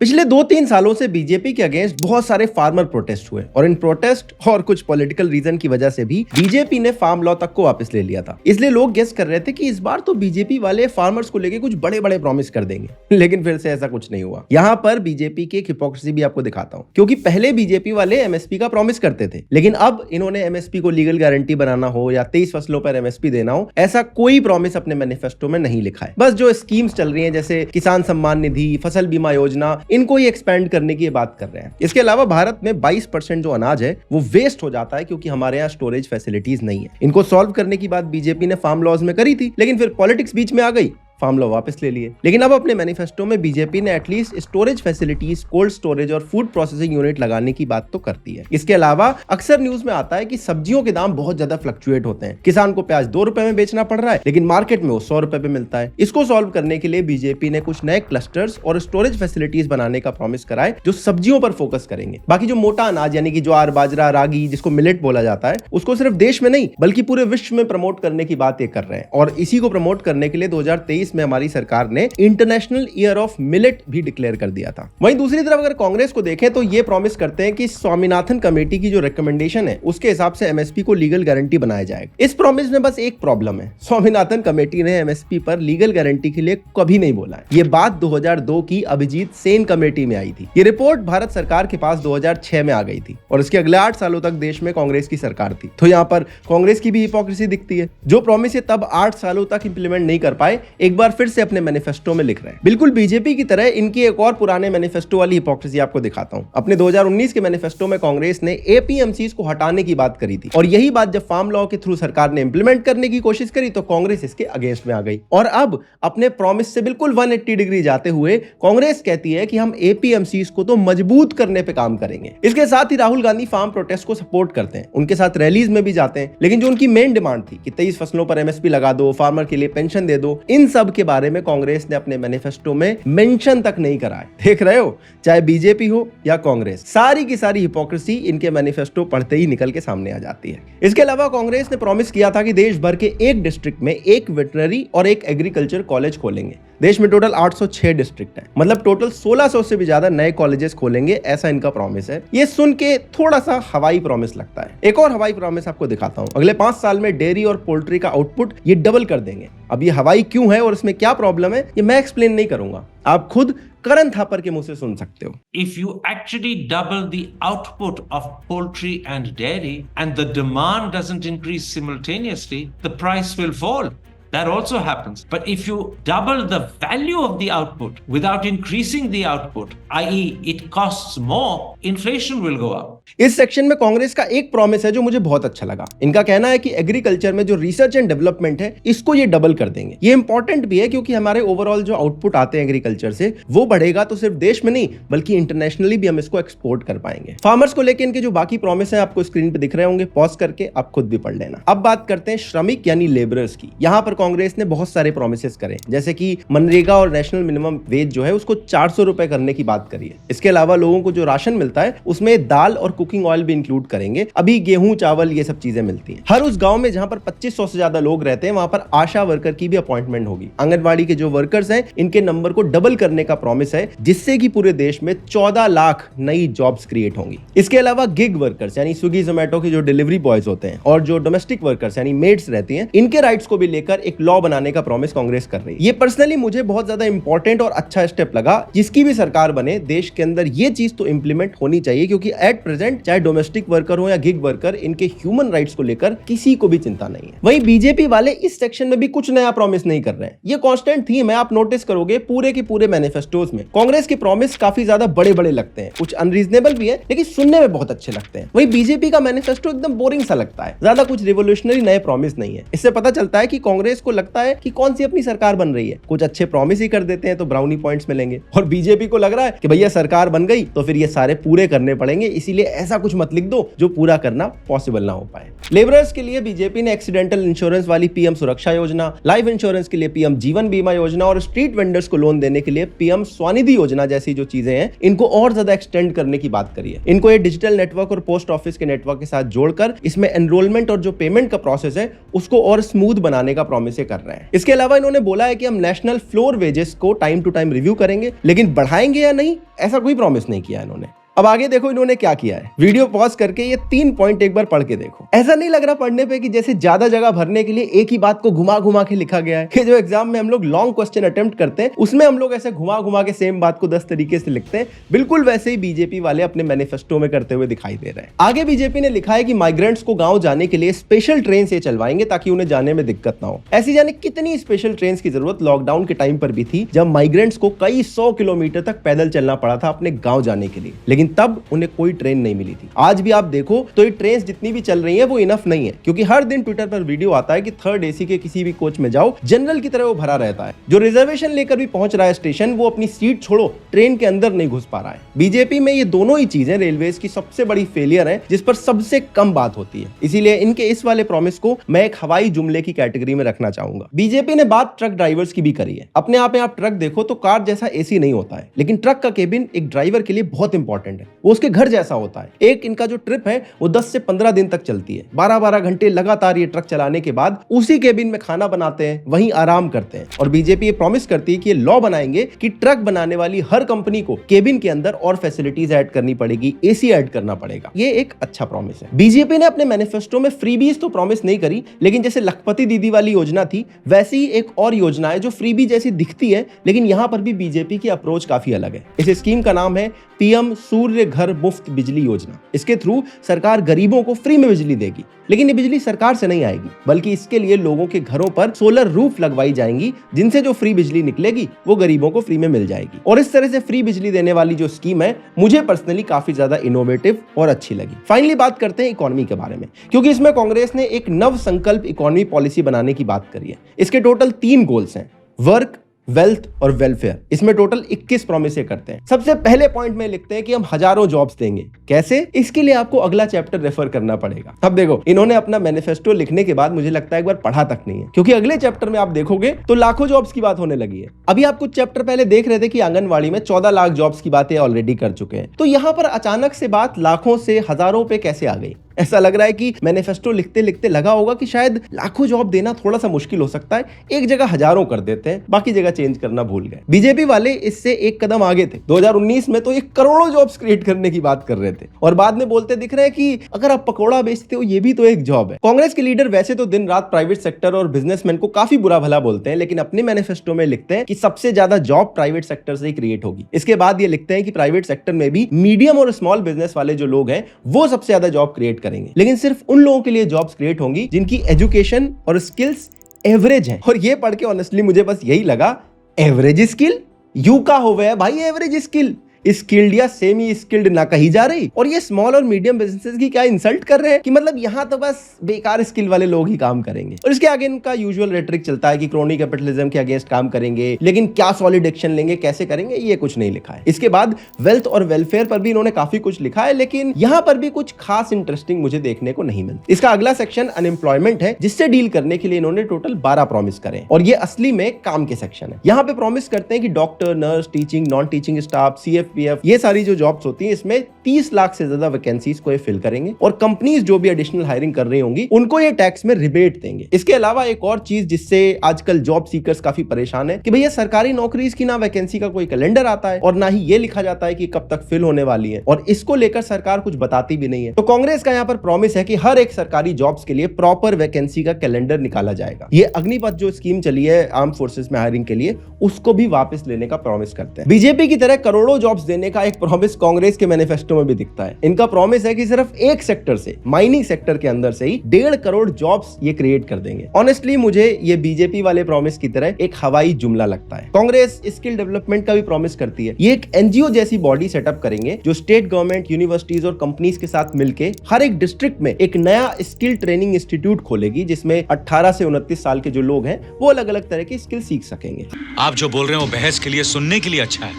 पिछले 2-3 सालों से बीजेपी के अगेंस्ट बहुत सारे फार्मर प्रोटेस्ट हुए और इन प्रोटेस्ट और कुछ पॉलिटिकल रीजन की वजह से भी बीजेपी ने फार्म लॉ तक को वापस ले लिया था। इसलिए लोग गेस कर रहे थे कि इस बार तो बीजेपी वाले फार्मर्स को लेके कुछ बड़े बड़े प्रॉमिस कर देंगे, लेकिन फिर से ऐसा कुछ नहीं हुआ। यहाँ पर बीजेपी की हिपोक्रेसी भी आपको दिखाता हूँ, क्योंकि पहले बीजेपी वाले एमएसपी का प्रॉमिस करते थे, लेकिन अब इन्होंने एमएसपी को लीगल गारंटी बनाना हो या 23 फसलों पर एमएसपी देना हो, ऐसा कोई प्रॉमिस अपने मैनिफेस्टो में नहीं लिखा है। बस जो स्कीम्स चल रही है जैसे किसान सम्मान निधि, फसल बीमा योजना, इनको ही एक्सपेंड करने की बात कर रहे हैं। इसके अलावा भारत में 22% जो अनाज है वो वेस्ट हो जाता है क्योंकि हमारे यहाँ स्टोरेज फैसिलिटीज नहीं है। इनको सॉल्व करने की बात बीजेपी ने फार्म लॉज में करी थी, लेकिन फिर पॉलिटिक्स बीच में आ गई, फार्म लॉ वापस ले लिए। लेकिन अब अपने मैनिफेस्टो में बीजेपी ने at least storage facilities, cold storage और फूड प्रोसेसिंग यूनिट लगाने की बात तो करती है। इसके अलावा अक्सर न्यूज में आता है कि सब्जियों के दाम बहुत ज्यादा फ्लक्चुएट होते हैं। किसान को प्याज 2 रुपए में बेचना पड़ रहा है, लेकिन मार्केट में वो 100 रुपए पे मिलता है। इसको सॉल्व करने के लिए बीजेपी ने कुछ नए क्लस्टर्स और स्टोरेज फैसिलिटीज बनाने का प्रॉमिस करा है, जो सब्जियों पर फोकस करेंगे। बाकी जो मोटा अनाज यानी कि ज्वार, बाजरा, रागी, जिसको मिलेट बोला जाता है, उसको सिर्फ देश में नहीं बल्कि पूरे विश्व में प्रमोट करने की बात ये कर रहे हैं। और इसी को प्रमोट करने के लिए 2023 में हमारी सरकार ने इंटरनेशनल ईयर ऑफ मिलेट भी डिक्लेयर कर दिया था। वहीं दूसरी तरफ अगर कांग्रेस को देखें तो ये प्रॉमिस करते हैं कि स्वामीनाथन कमेटी की जो रिकमेंडेशन है उसके हिसाब से एमएसपी को लीगल गारंटी बनाया जाएगा। इस प्रॉमिस में बस एक प्रॉब्लम है, स्वामीनाथन कमेटी ने एमएसपी पर लीगल गारंटी के लिए कभी नहीं बोला है। ये बात 2002 की अभिजीत सेन कमेटी में आई थी। ये रिपोर्ट भारत सरकार के पास 2006 में आ गई थी और इसके अगले 8 सालों तक देश में कांग्रेस की सरकार थी। तो यहाँ पर कांग्रेस की भी हिपोक्रेसी दिखती है। जो प्रॉमिस ये तब 8 सालों तक इंप्लीमेंट नहीं कर पाए, एक बार फिर से अपने मैनिफेस्टो में लिख रहे हैं। बिल्कुल बीजेपी की तरह इनकी एक और पुराने मैनिफेस्टो वाली हिपोक्रेसी आपको दिखाता हूं। अपने 2019 के मैनिफेस्टो में कांग्रेस ने एपीएमसीज को हटाने की बात करी थी और यही बात जब फार्म लॉ के थ्रू सरकार ने इंप्लीमेंट करने की कोशिश करी तो कांग्रेस इसके अगेंस्ट में आ गई। और अब अपने प्रॉमिस से बिल्कुल 180 डिग्री जाते हुए कांग्रेस कहती है कि हम एपीएमसीज को तो मजबूत करने पे काम करेंगे। इसके साथ ही राहुल गांधी फार्म प्रोटेस्ट को सपोर्ट करते हैं, उनके साथ रैलीज में भी जाते हैं, लेकिन जो उनकी मेन डिमांड थी कि 23 फसलों पर एमएसपी लगा दो, फार्मर के लिए पेंशन दे दो, इन सब सब के बारे में कांग्रेस ने अपने मैनिफेस्टो में मेंशन तक नहीं करा है। देख रहे हो, चाहे बीजेपी हो या कांग्रेस, सारी की सारी हिपोक्रेसी इनके मैनिफेस्टो पढ़ते ही निकल के सामने आ जाती है। इसके अलावा कांग्रेस ने प्रॉमिस किया था कि देश भर के एक डिस्ट्रिक्ट में एक वेटरनरी और एक एग्रीकल्चर कॉलेज खोलेंगे। देश में टोटल 806 डिस्ट्रिक्ट है, मतलब टोटल 1600 से भी ज्यादा नए कॉलेजेस खोलेंगे, ऐसा इनका प्रॉमिस है। ये सुन के थोड़ा सा हवाई प्रॉमिस लगता है। एक और हवाई प्रॉमिस आपको दिखाता हूं। अगले 5 साल में डेयरी और पोल्ट्री का आउटपुट ये डबल कर देंगे। अब ये हवाई क्यों है और इसमें क्या प्रॉब्लम है, ये मैं एक्सप्लेन नहीं करूंगा, आप खुद करण थापर के मुंह से सुन सकते हो। If you actually double the output of poultry and dairy and the demand doesn't increase simultaneously, the price will fall. That also happens. But if you double the value of the output without increasing the output, i.e. it costs more, inflation will go up. इस section में कांग्रेस का एक promise है जो मुझे बहुत अच्छा लगा। इनका कहना है कि एग्रीकल्चर में जो रिसर्च एंड डेवलपमेंट है इसको ये डबल कर देंगे। ये इंपॉर्टेंट भी है क्योंकि हमारे ओवरऑल जो आउटपुट आते हैं एग्रीकल्चर से वो बढ़ेगा तो सिर्फ देश में नहीं बल्कि इंटरनेशनली भी हम इसको एक्सपोर्ट कर पाएंगे। फार्मर्स को लेकर इनके जो बाकी प्रॉमिस है आपको स्क्रीन पे दिख रहे होंगे, पॉज करके आप खुद भी पढ़ लेना। अब बात करते हैं श्रमिक यानी लेबरर्स की। यहाँ पर कांग्रेस ने बहुत सारे प्रोमिसेस करे, जैसे कि मनरेगा और नेशनल मिनिमम वेज जो है उसको 400 रुपए करने की बात करी है। इसके अलावा लोगों को जो राशन मिलता है उसमें दाल और कुकिंग ऑयल भी इंक्लूड करेंगे। अभी गेहूं, चावल ये सब चीजें मिलती हैं। हर उस गांव में जहां पर 2500 से ज्यादा लोग रहते हैं वहां पर आशा वर्कर की भी अपॉइंटमेंट होगी। आंगनबाड़ी के जो वर्कर्स हैं इनके नंबर को डबल करने का प्रॉमिस है, जिससे कि पूरे देश में 14 लाख नई जॉब्स क्रिएट होंगी। इसके अलावा गिग वर्कर्स यानी स्विगी जोमेटो के जो डिलीवरी बॉयज होते हैं और जो डोमेस्टिक वर्कर्स यानी मेड्स रहती हैं, इनके राइट्स को भी लेकर एक लॉ बनाने का प्रॉमिस कांग्रेस कर रही है। ये पर्सनली मुझे बहुत ज्यादा इंपॉर्टेंट और अच्छा स्टेप लगा। जिसकी भी सरकार बने देश के अंदर ये चीज तो इंप्लीमेंट होनी चाहिए, क्योंकि एट प्रेजेंट चाहे डोमेस्टिक वर्कर हो या गिग वर्कर, इनके ह्यूमन राइट्स को लेकर किसी को भी चिंता नहीं है। वहीं बीजेपी वाले इस सेक्शन में भी कुछ नया प्रॉमिस नहीं कर रहे हैं। ये कांस्टेंट थीम है, आप नोटिस करोगे पूरे के पूरे मैनिफेस्टोस में कांग्रेस के प्रॉमिस काफी ज्यादा बड़े बड़े लगते हैं, कुछ अनरीजनेबल भी है लेकिन सुनने में बहुत अच्छे लगते हैं। वहीं बीजेपी का मैनिफेस्टो एकदम बोरिंग सा लगता है, ज्यादा कुछ रिवोल्यूशनरी नए प्रॉमिस नहीं है। इससे पता चलता है कि कांग्रेस को लगता है कि कौन सी अपनी सरकार बन रही है, कुछ अच्छे प्रॉमिस ही कर देते हैं तो ब्राउनी पॉइंट्स मिलेंगे, और बीजेपी को लग रहा है कि भैया सरकार बन गई तो फिर ये सारे पूरे करने पड़ेंगे, इसीलिए ऐसा कुछ मत लिख दो जो पूरा करना पॉसिबल ना हो पाए। लेबरर्स के लिए बीजेपी ने एक्सीडेंटल इंश्योरेंस वाली पीएम सुरक्षा योजना, लाइफ इंश्योरेंस के लिए पीएम जीवन बीमा योजना और स्ट्रीट वेंडर्स को लोन देने के लिए पीएम स्वनिधि योजना जैसी जो चीजें हैं इनको और ज्यादा एक्सटेंड करने की बात करी है। इनको ये डिजिटल नेटवर्क और पोस्ट ऑफिस के नेटवर्क के साथ जोड़कर इसमें एनरोलमेंट और जो पेमेंट का प्रोसेस है उसको और स्मूथ बनाने का प्रॉमिस कर रहे हैं। इसके अलावा इन्होंने बोला है कि हम नेशनल फ्लोर वेजेस को टाइम टू टाइम रिव्यू करेंगे, लेकिन बढ़ाएंगे या नहीं ऐसा कोई प्रॉमिस नहीं किया इन्होंने। अब आगे देखो इन्होंने क्या किया है। वीडियो पॉज करके ये 3 पॉइंट एक बार पढ़ के देखो। ऐसा नहीं लग रहा पढ़ने पे कि जैसे ज्यादा जगह भरने के लिए एक ही बात को घुमा घुमा के लिखा गया है। कि जो एग्जाम में हम लोग लॉन्ग क्वेश्चन अटेम्प्ट करते हैं उसमें हम लोग ऐसे घुमा घुमा के सेम बात को 10 तरीके से लिखते हैं, बिल्कुल वैसे ही बीजेपी वाले अपने मैनिफेस्टो में करते हुए दिखाई दे रहे हैं। आगे बीजेपी ने लिखा है कि माइग्रेंट्स को गांव जाने के लिए स्पेशल ट्रेन से चलवाएंगे ताकि उन्हें जाने में दिक्कत ना हो। ऐसी जाने कितनी स्पेशल ट्रेन की जरूरत लॉकडाउन के टाइम पर भी थी, जब माइग्रेंट्स को कई 100 किलोमीटर तक पैदल चलना पड़ा था अपने गांव जाने के लिए, लेकिन तब उन्हें कोई ट्रेन नहीं मिली थी। आज भी आप देखो तो ये ट्रेन जितनी भी चल रही है वो इनफ नहीं है, क्योंकि हर दिन ट्विटर पर वीडियो आता है कि 3rd AC के किसी भी कोच में जाओ जनरल की तरह वो भरा रहता है। जो रिजर्वेशन लेकर भी पहुंच रहा है स्टेशन वो अपनी सीट छोड़ो ट्रेन के अंदर नहीं घुस पा रहा है। बीजेपी में ये दोनों ही चीजें रेलवेज की सबसे बड़ी फेलियर है, जिस पर सबसे कम बात होती है। इसीलिए इनके इस वाले प्रॉमिस को मैं एक हवाई जुमले की कैटेगरी में रखना चाहूंगा। बीजेपी ने बात ट्रक ड्राइवर्स की भी करी है। अपने आप में आप ट्रक देखो तो कार जैसा AC नहीं होता है, लेकिन ट्रक का केबिन एक ड्राइवर के लिए बहुत इंपॉर्टेंट है। वो उसके घर जैसा होता है। एक इनका जो ट्रिप है वो 10 से 15 दिन तक चलती है। 12-12 घंटे लगातार ये ट्रक चलाने के बाद उसी केबिन में खाना बनाते हैं, वहीं आराम करते हैं। और बीजेपी ये प्रॉमिस करती है कि ये लॉ बनाएंगे कि ट्रक बनाने वाली हर कंपनी को केबिन के अंदर और फैसिलिटीज ऐड करनी पड़ेगी, AC ऐड करना पड़ेगा। ये एक अच्छा प्रॉमिस है। बीजेपी ने अपने मैनिफेस्टो में फ्रीबीज तो प्रॉमिस नहीं करी, लेकिन जैसे लखपति दीदी वाली योजना थी वैसी ही एक और योजना है जो फ्रीबी जैसी दिखती है, लेकिन यहां पर भी बीजेपी की अप्रोच काफी अलग है। इस स्कीम का नाम है पीएम सूर्य घर मुफ्त बिजली योजना। इसके थ्रू सरकार गरीबों को फ्री में बिजली देगी, लेकिन ये बिजली सरकार से नहीं आएगी, बल्कि इसके लिए लोगों के घरों पर सोलर रूफ लगवाई जाएंगी, जिनसे जो फ्री बिजली निकलेगी वो गरीबों को फ्री में मिल जाएगी। और इस तरह से फ्री बिजली देने वाली जो स्कीम है मुझे पर्सनली काफी ज्यादा इनोवेटिव और अच्छी लगी। फाइनली बात करते हैं इकोनॉमी के बारे में, क्योंकि इसमें कांग्रेस ने एक नव संकल्प इकोनॉमी पॉलिसी बनाने की बात करी है। इसके टोटल 3 गोल्स हैं: वर्क, वेल्थ और वेलफेयर, इसमें टोटल 21 प्रॉमिस करते हैं। सबसे पहले पॉइंट में लिखते हैं कि हम हजारों जॉब्स देंगे। कैसे? इसके लिए आपको अगला चैप्टर रेफर करना पड़ेगा। अब देखो, इन्होंने अपना मैनिफेस्टो लिखने के बाद मुझे लगता है एक बार पढ़ा तक नहीं है, क्योंकि अगले चैप्टर में आप देखोगे तो लाखों जॉब्स की बात होने लगी है। अभी आप कुछ चैप्टर पहले देख रहे थे कि आंगनवाड़ी में 14 लाख जॉब्स की बातें ऑलरेडी कर चुके हैं, तो यहां पर अचानक से बात लाखों से हजारों पे कैसे आ गई? ऐसा लग रहा है कि मैनिफेस्टो लिखते लिखते लगा होगा कि शायद लाखों जॉब देना थोड़ा सा मुश्किल हो सकता है, एक जगह हजारों कर देते हैं, बाकी जगह चेंज करना भूल गए। बीजेपी वाले इससे एक कदम आगे थे। 2019 में तो ये करोड़ों जॉब्स क्रिएट करने की बात कर रहे थे और बाद में बोलते दिख रहे हैं कि अगर आप पकौड़ा बेचते हो ये भी तो एक जॉब है। कांग्रेस के लीडर वैसे तो दिन रात प्राइवेट सेक्टर और बिजनेसमैन को काफी बुरा भला बोलते हैं, लेकिन अपने मैनिफेस्टो में लिखते हैं कि सबसे ज्यादा जॉब प्राइवेट सेक्टर से ही क्रिएट होगी। इसके बाद ये लिखते हैं कि प्राइवेट सेक्टर में भी मीडियम और स्मॉल बिजनेस वाले जो लोग हैं वो सबसे ज्यादा जॉब क्रिएट करेंगे, लेकिन सिर्फ उन लोगों के लिए जॉब्स क्रिएट होंगी जिनकी एजुकेशन और स्किल्स एवरेज है। और ये पढ़ के ऑनेस्टली मुझे बस यही लगा, एवरेज स्किल यू का हो गया भाई, एवरेज स्किल स्किल्ड या सेमी स्किल्ड ना कही जा रही। और ये स्मॉल और मीडियम बिजनेसेस की क्या इंसल्ट कर रहे हैं कि मतलब यहां तो बस बेकार स्किल वाले लोग ही काम करेंगे। और इसके आगे इनका यूजुअल रेटरिक चलता है कि क्रोनी कैपिटलिज्म के अगेंस्ट काम करेंगे, लेकिन क्या सॉलिड एक्शन लेंगे, कैसे करेंगे, ये कुछ नहीं लिखा है। इसके बाद वेल्थ और वेलफेयर पर भी इन्होंने काफी कुछ लिखा है, लेकिन यहां पर भी कुछ खास इंटरेस्टिंग मुझे देखने को नहीं मिलता। इसका अगला सेक्शन अनएम्प्लॉयमेंट है, जिससे डील करने के लिए इन्होंने टोटल 12 प्रॉमिस करे और ये असली में काम के सेक्शन है। यहाँ पे प्रॉमिस करते हैं कि doctor, nurse, teaching, non teaching staff, CFPF, ये सारी जो जॉब्स होती हैं इसमें 30 लाख से ज्यादा वैकेंसीज को ये फिल करेंगे और कंपनीज जो भी एडिशनल हायरिंग कर रही होंगी उनको ये टैक्स में रिबेट देंगे। इसके अलावा एक और चीज जिससे आजकल जॉब सीकर्स काफी परेशान है कि भैया सरकारी नौकरी की ना वैकेंसी का कोई कैलेंडर आता है और ना ही ये लिखा जाता है कि कब तक फिल होने वाली है, और इसको लेकर सरकार कुछ बताती भी नहीं है। तो कांग्रेस का यहाँ पर प्रॉमिस है कि हर एक सरकारी जॉब्स के लिए प्रॉपर वैकेंसी का कैलेंडर निकाला जाएगा। ये अग्निपथ जो स्कीम चली है आर्म फोर्सेस में हायरिंग के लिए, उसको भी वापस लेने का प्रॉमिस करते हैं। बीजेपी की तरह करोड़ों जॉब्स देने का एक प्रॉमिस कांग्रेस के मैनिफेस्टो में भी दिखता है। इनका प्रॉमिस है कि सिर्फ एक सेक्टर से, माइनिंग सेक्टर के अंदर से ही 1.5 करोड़ जॉब्स ये क्रिएट कर देंगे। ऑनेस्टली मुझे ये बीजेपी वाले प्रॉमिस की तरह एक हवाई जुमला लगता है। कांग्रेस स्किल डेवलपमेंट का भी प्रॉमिस करती है। ये एक NGO जैसी बॉडी सेटअप करेंगे जो स्टेट गवर्नमेंट, यूनिवर्सिटीज और कंपनीज के साथ मिलकर हर एक डिस्ट्रिक्ट में एक नया स्किल ट्रेनिंग इंस्टीट्यूट खोलेगी, जिसमें 18 से 29 साल के जो लोग हैं वो अलग अलग तरह की स्किल सीख सकेंगे। आप जो बोल रहे हो बहस के लिए, सुनने के लिए अच्छा है,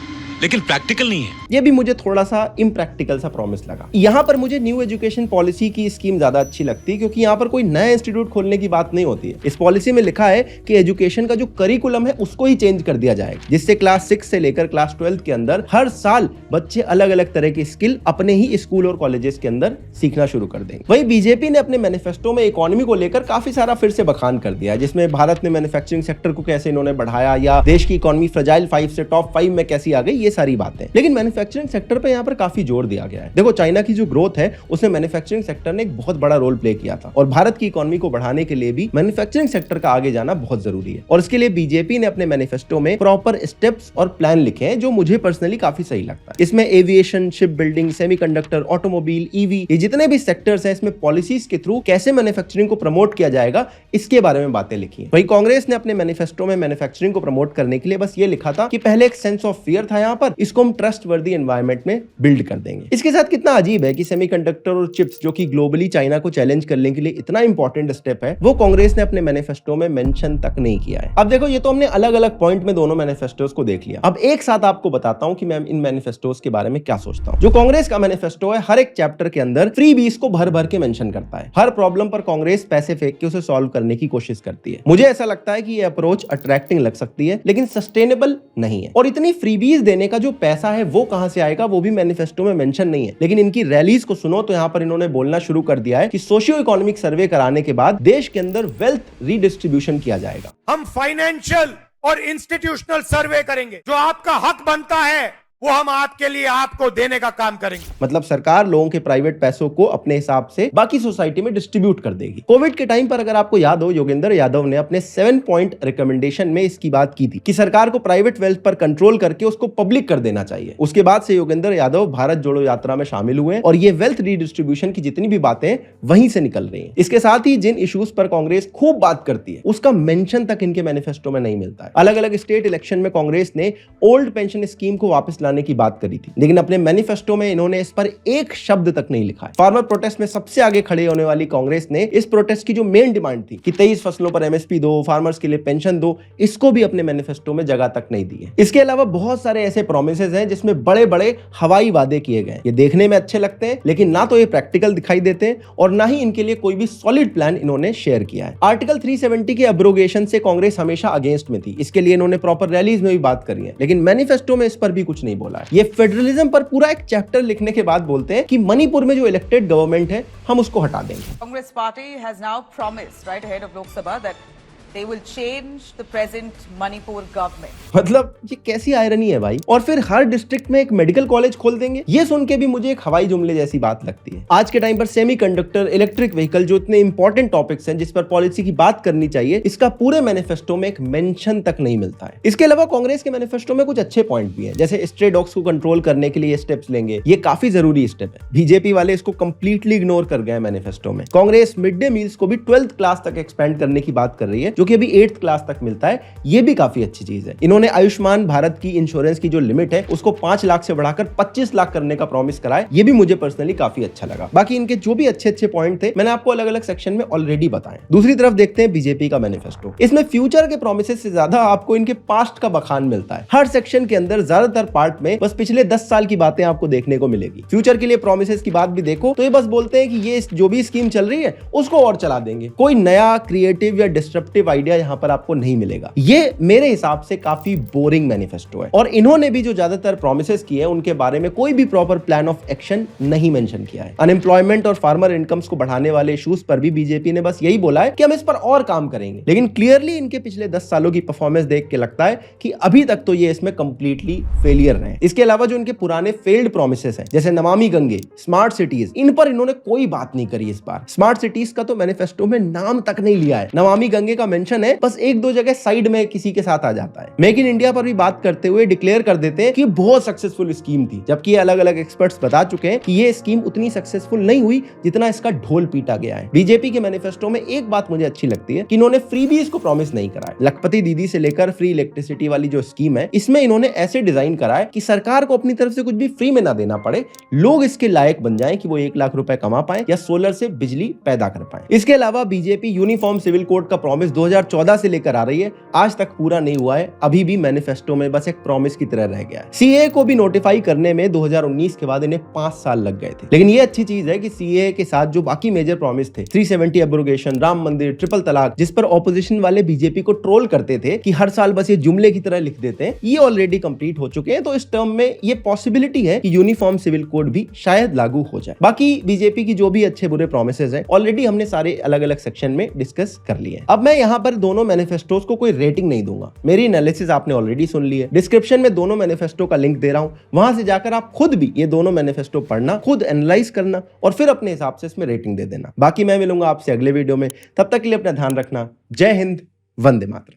लेकिन प्रैक्टिकल नहीं है। ये भी मुझे थोड़ा सा इम्प्रैक्टिकल सा प्रॉमिस लगा। यहाँ पर मुझे न्यू एजुकेशन पॉलिसी की स्कीम ज्यादा अच्छी लगती है, क्योंकि यहाँ पर कोई नया इंस्टीट्यूट खोलने की बात नहीं होती है। इस पॉलिसी में लिखा है कि एजुकेशन का जो करिकुलम है उसको ही चेंज कर दिया जाएगा, जिससे क्लास 6 से लेकर क्लास 12 के अंदर हर साल बच्चे अलग अलग तरह की स्किल अपने ही स्कूल और कॉलेजेस के अंदर सीखना शुरू कर देंगे। वहीं बीजेपी ने अपने मैनिफेस्टो में इकोनॉमी को लेकर काफी सारा फिर से बखान कर दिया है, जिसमें भारत में मैन्युफैक्चरिंग सेक्टर को कैसे इन्होंने बढ़ाया या देश की इकोनॉमी फ्रजाइल 5 से टॉप 5 में कैसी आ गई, ये सारी बातें। लेकिन मैन्युफैक्चरिंग सेक्टर पे यहाँ पर काफी जोर दिया गया है। देखो, चाइना की जो ग्रोथ है उसमें मैन्युफैक्चरिंग सेक्टर ने एक बहुत बड़ा रोल प्ले किया था, और भारत की इकोनॉमी को बढ़ाने के लिए भी मैन्युफैक्चरिंग सेक्टर का आगे जाना बहुत जरूरी है। और इसके लिए बीजेपी ने अपने मैनिफेस्टो में प्रॉपर स्टेप्स और प्लान लिखे हैं, जो मुझे पर्सनली काफी सही लगता है। इसमें aviation, ship building, semiconductor, automobile, EV, ये जितने भी सेक्टर्स हैं इसमें पॉलिसीज के थ्रू कैसे मैन्युफैक्चरिंग को प्रमोट किया जाएगा, इसके बारे में बातें लिखी है। वही कांग्रेस ने अपने मैनिफेस्टो में मैन्युफैक्चरिंग को प्रमोट करने के लिए बस ये लिखा था कि पहले एक सेंस ऑफ फियर था यहाँ पर, इसको हम ट्रस्टवर्दी एनवायरनमेंट में बिल्ड कर देंगे। इसके साथ कितना अजीब है कि सेमीकंडक्टर और चिप्स, जो कि ग्लोबली चाइना को चैलेंज करने के लिए इतना इंपॉर्टेंट स्टेप है, वो कांग्रेस ने अपने मैनिफेस्टो में मेंशन तक नहीं किया है। अब देखो, ये तो हमने अलग अलग पॉइंट में दोनों मैनिफेस्टोस को देख लिया। अब एक साथ आपको बताता हूं कि मैं इन मैनिफेस्टोस के बारे में क्या सोचता हूं। जो कांग्रेस का मैनिफेस्टो है, हर एक चैप्टर के अंदर फ्री बीस को भर भर के मेंशन करता है। हर प्रॉब्लम पर कांग्रेस पैसे फेंक के उसे सॉल्व करने की कोशिश करती है। मुझे ऐसा लगता है कि ये अप्रोच अट्रैक्टिंग लग सकती है, लेकिन सस्टेनेबल नहीं है। और इतनी फ्रीबीज देने का जो पैसा है वो कहां से आएगा, वो भी मैनिफेस्टो में मेंशन नहीं है। लेकिन इनकी रैलीज को सुनो तो यहां पर इन्होंने बोलना शुरू कर दिया है कि सोशियो इकोनॉमिक सर्वे कराने के बाद देश के अंदर वेल्थ रीडिस्ट्रीब्यूशन किया जाएगा। हम फाइनेंशियल और इंस्टीट्यूशनल सर्वे करेंगे, जो आपका हक बनता है वो हम आपके लिए आपको देने का काम करेंगे। मतलब सरकार लोगों के प्राइवेट पैसों को अपने हिसाब से बाकी सोसाइटी में डिस्ट्रीब्यूट कर देगी। कोविड के टाइम पर अगर आपको याद हो, योगेंद्र यादव ने अपने 7 पॉइंट रिकमेंडेशन में इसकी बात की थी कि सरकार को प्राइवेट वेल्थ पर कंट्रोल करके उसको पब्लिक कर देना चाहिए। उसके बाद से योगेंद्र यादव भारत जोड़ो यात्रा में शामिल हुए और ये वेल्थ रीडिस्ट्रीब्यूशन की जितनी भी बातें वहीं से निकल रही है। इसके साथ ही जिन इश्यूज पर कांग्रेस खूब बात करती है उसका मेंशन तक इनके मैनिफेस्टो में नहीं मिलता है। अलग अलग स्टेट इलेक्शन में कांग्रेस ने ओल्ड पेंशन स्कीम को वापस लाने की बात करी थी, लेकिन अपने मैनिफेस्टो में इन्होंने इस पर एक शब्द तक नहीं लिखा है। फार्मर प्रोटेस्ट में सबसे आगे खड़े होने वाली कांग्रेस ने इस प्रोटेस्ट की जो मेन डिमांड थी कि 23 फसलों पर एमएसपी दो, फार्मर्स के लिए पेंशन दो, इसको भी अपने मैनिफेस्टो में जगह तक नहीं दी है। इसके अलावा बहुत सारे ऐसे प्रोमिसेस हैं जिसमें बड़े बड़े हवाई वादे किए गए। ये देखने में अच्छे लगते हैं, लेकिन ना तो ये प्रैक्टिकल दिखाई देते हैं और ना ही इनके लिए कोई भी सॉलिड प्लान इन्होंने शेयर किया है। आर्टिकल 370 के एब्रोगेशन से कांग्रेस हमेशा अगेंस्ट में थी, इसके लिए इन्होंने प्रॉपर रैलीज में भी बात करी है, लेकिन मैनिफेस्टो में इस पर भी कुछ नहीं बोला है। ये फेडरलिज्म पर पूरा एक चैप्टर लिखने के बाद बोलते हैं कि मणिपुर में जो इलेक्टेड गवर्नमेंट है हम उसको हटा देंगे। Congress party has now promised right ahead of Lok Sabha that they will change the present Manipur government. मतलब ये कैसी आयरनी है भाई। और फिर हर डिस्ट्रिक्ट में एक मेडिकल कॉलेज खोल देंगे, ये सुन के भी मुझे एक हवाई जुमले जैसी बात लगती है। आज के टाइम पर सेमीकंडक्टर, इलेक्ट्रिक व्हीकल जो इतने इंपॉर्टेंट टॉपिक्स हैं जिस पर पॉलिसी की बात करनी चाहिए, इसका पूरे मैनिफेस्टो में एक मेंशन तक नहीं मिलता है। इसके अलावा कांग्रेस के मैनिफेस्टो में कुछ अच्छे पॉइंट भी हैं, जैसे स्ट्रे डॉग्स को कंट्रोल करने के लिए स्टेप्स लेंगे, ये काफी जरूरी स्टेप है। बीजेपी वाले इसको कंप्लीटली इग्नोर कर गए मैनिफेस्टो में। कांग्रेस मिड डे मील्स को भी 12th क्लास तक एक्सपेंड करने की बात कर रही है, जो कि अभी 8th क्लास तक मिलता है, ये भी काफी अच्छी चीज है। इन्होंने आयुष्मान भारत की इंश्योरेंस की जो लिमिट है उसको 5 लाख से बढ़ाकर 25 लाख करने का प्रॉमिस करा है, ये भी मुझे पर्सनली काफी अच्छा लगा। बाकी इनके जो भी अच्छे अच्छे पॉइंट थे मैंने आपको अलग अलग सेक्शन में ऑलरेडी बताए। दूसरी तरफ देखते हैं बीजेपी का मैनिफेस्टो। इसमें फ्यूचर के प्रोमिसेस से ज्यादा आपको इनके पास्ट का बखान मिलता है। हर सेक्शन के अंदर ज्यादातर पार्ट में बस पिछले 10 साल की बातें आपको देखने को मिलेगी। फ्यूचर के लिए प्रोमिसेस की बात भी देखो तो ये बस बोलते हैं कि ये जो भी स्कीम चल रही है उसको और चला देंगे। कोई नया क्रिएटिव या डिस्ट्रप्टिव आइडिया यहाँ पर आपको नहीं मिलेगा। ये मेरे हिसाब से काफी बोरिंग मैनिफेस्टो है और इन्होंने भी जो ज्यादातर प्रोमिसेस किए हैं उनके बारे में कोई भी प्रॉपर प्लान ऑफ एक्शन नहीं मेंशन किया है। अनएम्प्लॉयमेंट और फार्मर इनकम्स को बढ़ाने वाले इश्यूज पर भी बीजेपी ने बस यही बोला है कि हम इस पर और काम करेंगे, लेकिन क्लियरली इनके पिछले 10 सालों की परफॉर्मेंस देख के लगता है कि अभी तक तो ये इसमें कंप्लीटली फेलियर रहे। इसके अलावा जो इनके पुराने फेल्ड प्रोमिसेस हैं जैसे नमामि गंगे, स्मार्ट सिटीज, इन पर इन्होंने कोई बात नहीं करी इस बार। स्मार्ट सिटीज का तो मैनिफेस्टो में नाम तक नहीं लिया है। नमामि गंगे का मेंशन है, बस 1-2 जगह साइड में किसी के साथ आ जाता है। मेक इन इंडिया पर भी बात करते हुए डिक्लेयर कर देते हैं कि बहुत सक्सेसफुल स्कीम थी, जबकि अलग अलग एक्सपर्ट्स बता चुके हैं कि ये स्कीम उतनी सक्सेसफुल नहीं हुई जितना इसका ढोल पीटा गया है। बीजेपी के मैनिफेस्टो में एक बात मुझे अच्छी लगती है कि इन्होंने फ्रीबीज को प्रॉमिस नहीं करा है। लखपति दीदी से लेकर फ्री इलेक्ट्रिसिटी वाली जो स्कीम है, इसमें इन्होंने ऐसे डिजाइन करा है कि सरकार को अपनी तरफ से कुछ भी फ्री में ना देना पड़े, लोग इसके लायक बन जाएं कि वो 1 लाख रुपए कमा पाए या सोलर से बिजली पैदा कर पाए। इसके अलावा बीजेपी यूनिफॉर्म सिविल कोड का प्रॉमिस 2014 से लेकर आ रही है, आज तक पूरा नहीं हुआ है, अभी भी मैनिफेस्टो में बस एक प्रॉमिस की तरह रह गया है। सीए को भी नोटिफाई करने में 2019 के बाद इन्हें 5 साल लग गए थे, लेकिन ये अच्छी चीज है कि सीए के साथ जो बाकी मेजर प्रॉमिस थे, 370 एब्रोगेशन, राम मंदिर, ट्रिपल तलाक, जिस पर ऑपोजिशन वाले बीजेपी को ट्रोल करते थे कि हर साल बस ये जुमले की तरह लिख देते हैं, ये ऑलरेडी कंप्लीट हो चुके हैं। तो इस टर्म में ये पॉसिबिलिटी है कि यूनिफॉर्म सिविल कोड भी शायद लागू हो जाए। बाकी बीजेपी की जो भी अच्छे बुरे प्रोमिसेस हैं ऑलरेडी हमने सारे अलग अलग सेक्शन में डिस्कस कर लिए। अब मैं यहाँ पर दोनों मैनिफेस्टोस को कोई रेटिंग नहीं दूंगा, मेरी एनालिसिस आपने ऑलरेडी सुन ली है। डिस्क्रिप्शन में दोनों मैनिफेस्टो का लिंक दे रहा हूं, वहां से जाकर आप खुद भी ये दोनों मैनिफेस्टो पढ़ना, खुद एनालाइज करना और फिर अपने हिसाब से इसमें रेटिंग दे देना। बाकी मैं मिलूंगा आपसे अगले वीडियो में, तब तक के लिए अपना ध्यान रखना। जय हिंद, वंदे मातरम।